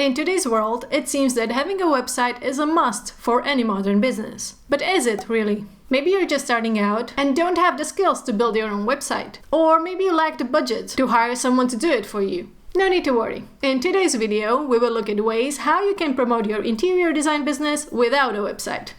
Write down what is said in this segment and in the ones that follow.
In today's world, it seems that having a website is a must for any modern business. But is it really? Maybe you're just starting out and don't have the skills to build your own website. Or maybe you lack the budget to hire someone to do it for you. No need to worry. In today's video, we will look at ways how you can promote your interior design business without a website.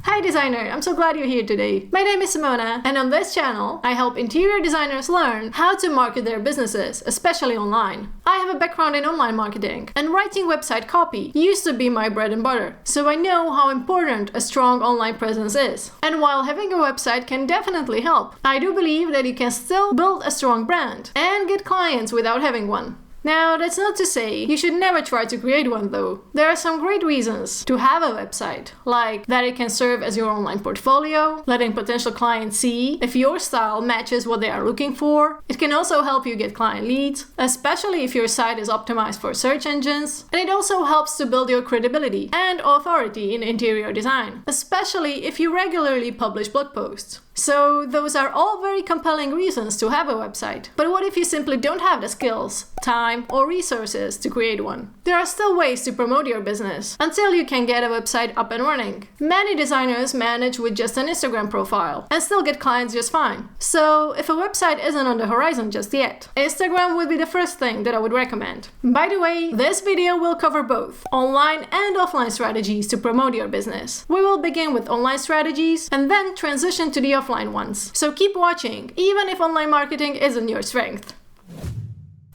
Hi designer, I'm so glad you're here today. My name is Simona, and on this channel, I help interior designers learn how to market their businesses, especially online. I have a background in online marketing, and writing website copy used to be my bread and butter, so I know how important a strong online presence is. And while having a website can definitely help, I do believe that you can still build a strong brand and get clients without having one. Now, that's not to say you should never try to create one though. There are some great reasons to have a website, like that it can serve as your online portfolio, letting potential clients see if your style matches what they are looking for. It can also help you get client leads, especially if your site is optimized for search engines. And it also helps to build your credibility and authority in interior design, especially if you regularly publish blog posts. So those are all very compelling reasons to have a website. But what if you simply don't have the skills, time, or resources to create one? There are still ways to promote your business until you can get a website up and running. Many designers manage with just an Instagram profile and still get clients just fine. So if a website isn't on the horizon just yet, Instagram would be the first thing that I would recommend. By the way, this video will cover both online and offline strategies to promote your business. We will begin with online strategies and then transition to the offline ones. So keep watching, even if online marketing isn't your strength.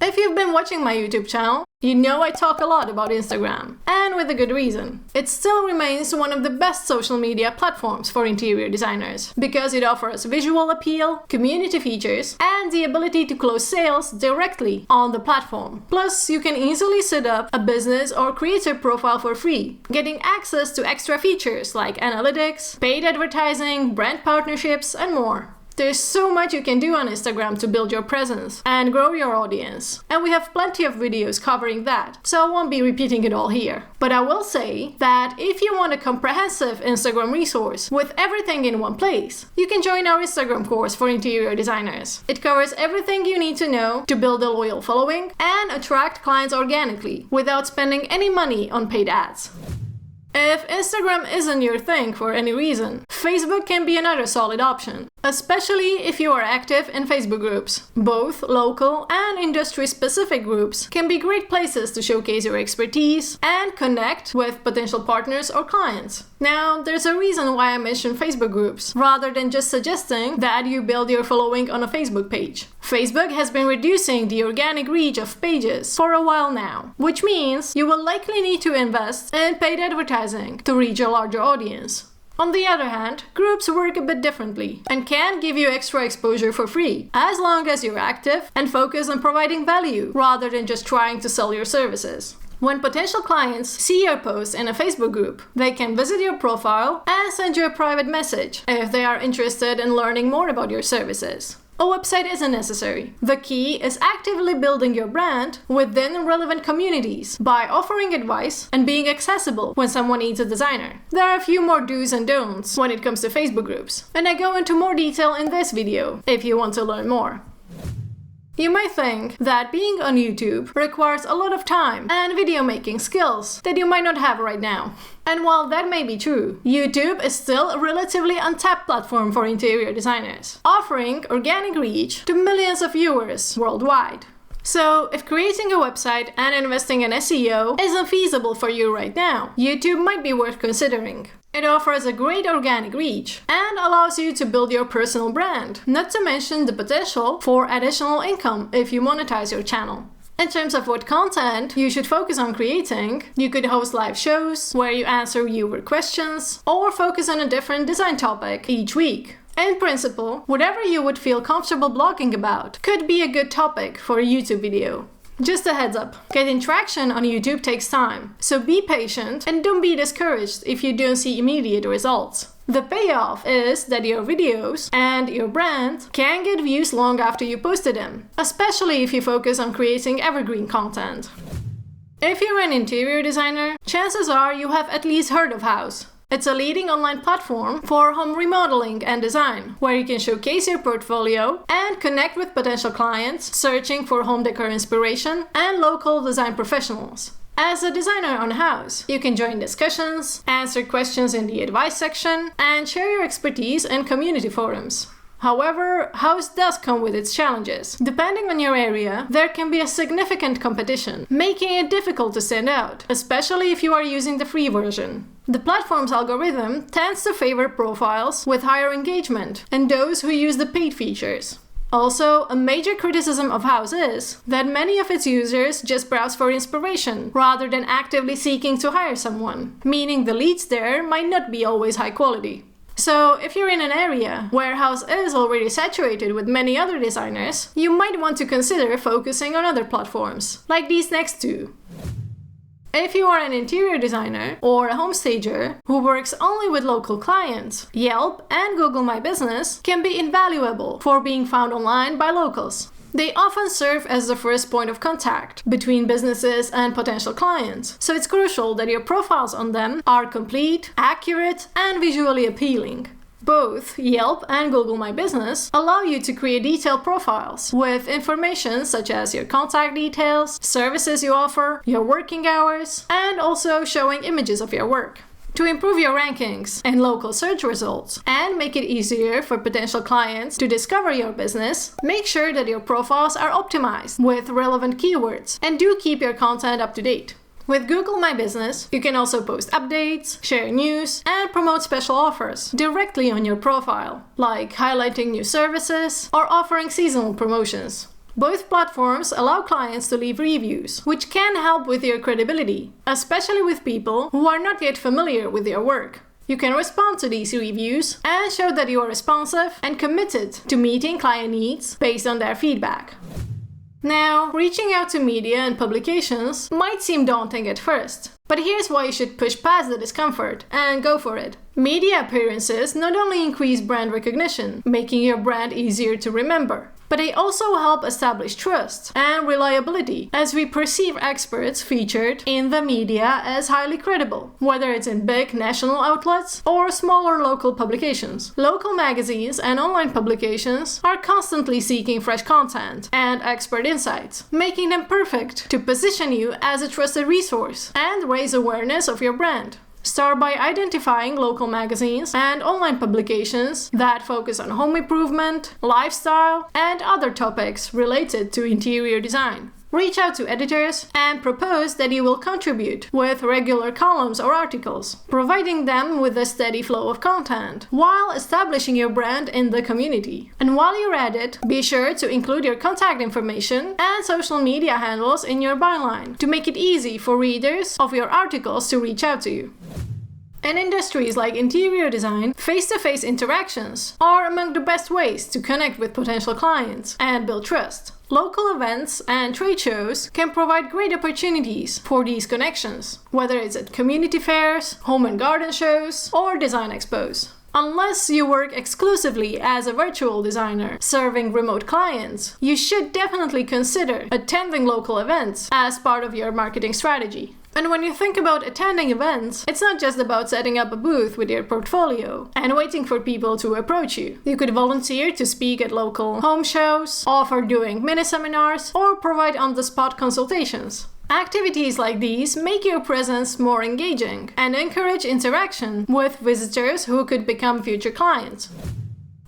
If you've been watching my YouTube channel, you know I talk a lot about Instagram, and with a good reason. It still remains one of the best social media platforms for interior designers, because it offers visual appeal, community features, and the ability to close sales directly on the platform. Plus, you can easily set up a business or creator profile for free, getting access to extra features like analytics, paid advertising, brand partnerships, and more. There's so much you can do on Instagram to build your presence and grow your audience. And we have plenty of videos covering that, so I won't be repeating it all here. But I will say that if you want a comprehensive Instagram resource with everything in one place, you can join our Instagram course for interior designers. It covers everything you need to know to build a loyal following and attract clients organically without spending any money on paid ads. If Instagram isn't your thing for any reason, Facebook can be another solid option, especially if you are active in Facebook groups. Both local and industry-specific groups can be great places to showcase your expertise and connect with potential partners or clients. Now, there's a reason why I mention Facebook groups, rather than just suggesting that you build your following on a Facebook page. Facebook has been reducing the organic reach of pages for a while now, which means you will likely need to invest in paid advertising to reach a larger audience. On the other hand, groups work a bit differently and can give you extra exposure for free, as long as you're active and focus on providing value rather than just trying to sell your services. When potential clients see your post in a Facebook group, they can visit your profile and send you a private message if they are interested in learning more about your services. A website isn't necessary. The key is actively building your brand within relevant communities by offering advice and being accessible when someone needs a designer. There are a few more do's and don'ts when it comes to Facebook groups, and I go into more detail in this video if you want to learn more. You might think that being on YouTube requires a lot of time and video making skills that you might not have right now. And while that may be true, YouTube is still a relatively untapped platform for interior designers, offering organic reach to millions of viewers worldwide. So, if creating a website and investing in SEO isn't feasible for you right now, YouTube might be worth considering. It offers a great organic reach and allows you to build your personal brand, not to mention the potential for additional income if you monetize your channel. In terms of what content you should focus on creating, you could host live shows where you answer viewer questions or focus on a different design topic each week. In principle, whatever you would feel comfortable blogging about could be a good topic for a YouTube video. Just a heads up, getting traction on YouTube takes time, so be patient and don't be discouraged if you don't see immediate results. The payoff is that your videos and your brand can get views long after you posted them, especially if you focus on creating evergreen content. If you're an interior designer, chances are you have at least heard of Houzz. It's a leading online platform for home remodeling and design, where you can showcase your portfolio and connect with potential clients searching for home decor inspiration and local design professionals. As a designer on Houzz, you can join discussions, answer questions in the advice section, and share your expertise in community forums. However, Houzz does come with its challenges. Depending on your area, there can be a significant competition, making it difficult to stand out, especially if you are using the free version. The platform's algorithm tends to favor profiles with higher engagement and those who use the paid features. Also, a major criticism of Houzz is that many of its users just browse for inspiration rather than actively seeking to hire someone, meaning the leads there might not be always high quality. So, if you're in an area where Houzz is already saturated with many other designers, you might want to consider focusing on other platforms, like these next two. If you are an interior designer or a home stager who works only with local clients, Yelp and Google My Business can be invaluable for being found online by locals. They often serve as the first point of contact between businesses and potential clients, so it's crucial that your profiles on them are complete, accurate, and visually appealing. Both Yelp and Google My Business allow you to create detailed profiles with information such as your contact details, services you offer, your working hours, and also showing images of your work. To improve your rankings and local search results and make it easier for potential clients to discover your business, make sure that your profiles are optimized with relevant keywords and do keep your content up to date. With Google My Business, you can also post updates, share news, and promote special offers directly on your profile, like highlighting new services or offering seasonal promotions. Both platforms allow clients to leave reviews, which can help with your credibility, especially with people who are not yet familiar with your work. You can respond to these reviews and show that you are responsive and committed to meeting client needs based on their feedback. Now, reaching out to media and publications might seem daunting at first, but here's why you should push past the discomfort and go for it. Media appearances not only increase brand recognition, making your brand easier to remember, but they also help establish trust and reliability, as we perceive experts featured in the media as highly credible, whether it's in big national outlets or smaller local publications. Local magazines and online publications are constantly seeking fresh content and expert insights, making them perfect to position you as a trusted resource and raise awareness of your brand. Start by identifying local magazines and online publications that focus on home improvement, lifestyle, and other topics related to interior design. Reach out to editors and propose that you will contribute with regular columns or articles, providing them with a steady flow of content, while establishing your brand in the community. And while you're at it, be sure to include your contact information and social media handles in your byline to make it easy for readers of your articles to reach out to you. In industries like interior design, face-to-face interactions are among the best ways to connect with potential clients and build trust. Local events and trade shows can provide great opportunities for these connections, whether it's at community fairs, home and garden shows, or design expos. Unless you work exclusively as a virtual designer serving remote clients, you should definitely consider attending local events as part of your marketing strategy. And when you think about attending events, it's not just about setting up a booth with your portfolio and waiting for people to approach you. You could volunteer to speak at local home shows, offer doing mini seminars, or provide on-the-spot consultations. Activities like these make your presence more engaging and encourage interaction with visitors who could become future clients.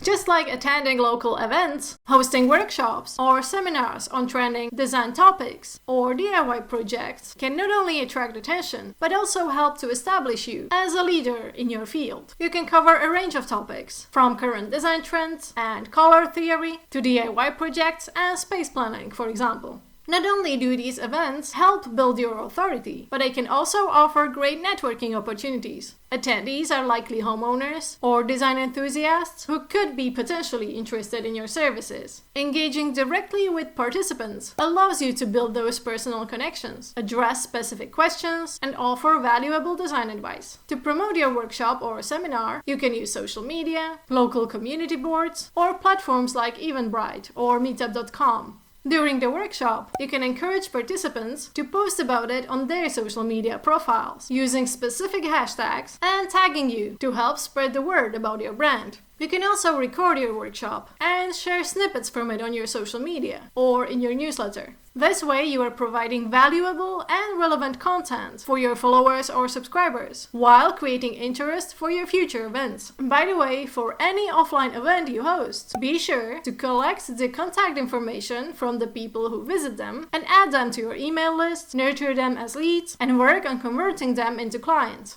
Just like attending local events, hosting workshops or seminars on trending design topics or DIY projects can not only attract attention, but also help to establish you as a leader in your field. You can cover a range of topics, from current design trends and color theory to DIY projects and space planning, for example. Not only do these events help build your authority, but they can also offer great networking opportunities. Attendees are likely homeowners or design enthusiasts who could be potentially interested in your services. Engaging directly with participants allows you to build those personal connections, address specific questions, and offer valuable design advice. To promote your workshop or seminar, you can use social media, local community boards, or platforms like Eventbrite or Meetup.com. During the workshop, you can encourage participants to post about it on their social media profiles, using specific hashtags and tagging you to help spread the word about your brand. You can also record your workshop and share snippets from it on your social media or in your newsletter. This way you are providing valuable and relevant content for your followers or subscribers, while creating interest for your future events. By the way, for any offline event you host, be sure to collect the contact information from the people who visit them and add them to your email list, nurture them as leads, and work on converting them into clients.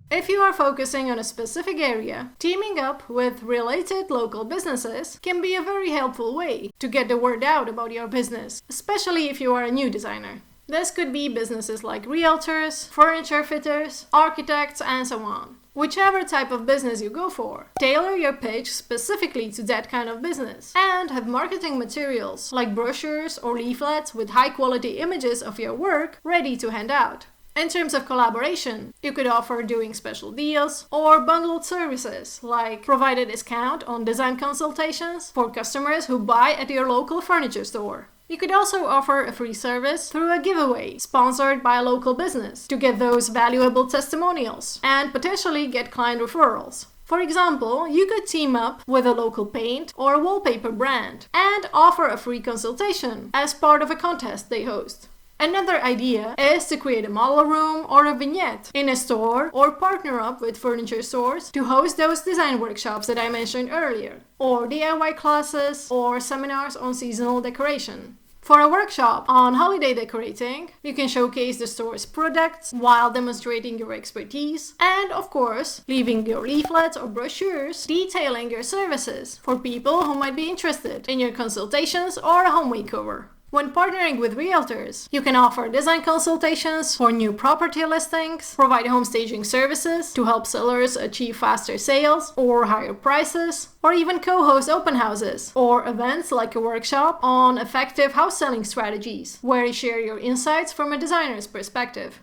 If you are focusing on a specific area, teaming up with related local businesses can be a very helpful way to get the word out about your business, especially if you are a new designer. This could be businesses like realtors, furniture fitters, architects, and so on. Whichever type of business you go for, tailor your pitch specifically to that kind of business and have marketing materials like brochures or leaflets with high-quality images of your work ready to hand out. In terms of collaboration, you could offer doing special deals or bundled services, like provide a discount on design consultations for customers who buy at your local furniture store. You could also offer a free service through a giveaway sponsored by a local business to get those valuable testimonials and potentially get client referrals. For example, you could team up with a local paint or wallpaper brand and offer a free consultation as part of a contest they host. Another idea is to create a model room or a vignette in a store or partner up with furniture stores to host those design workshops that I mentioned earlier, or DIY classes or seminars on seasonal decoration. For a workshop on holiday decorating, you can showcase the store's products while demonstrating your expertise and, of course, leaving your leaflets or brochures detailing your services for people who might be interested in your consultations or a home makeover. When partnering with realtors, you can offer design consultations for new property listings, provide home staging services to help sellers achieve faster sales or higher prices, or even co-host open houses or events like a workshop on effective house selling strategies, where you share your insights from a designer's perspective.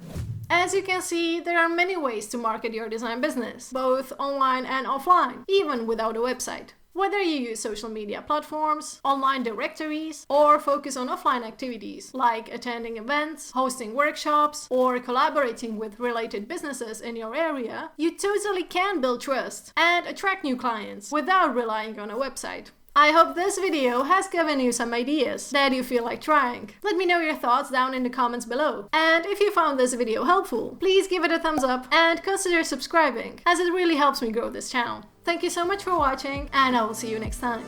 As you can see, there are many ways to market your design business, both online and offline, even without a website. Whether you use social media platforms, online directories, or focus on offline activities like attending events, hosting workshops, or collaborating with related businesses in your area, you totally can build trust and attract new clients without relying on a website. I hope this video has given you some ideas that you feel like trying. Let me know your thoughts down in the comments below. And if you found this video helpful, please give it a thumbs up and consider subscribing, as it really helps me grow this channel. Thank you so much for watching, and I will see you next time.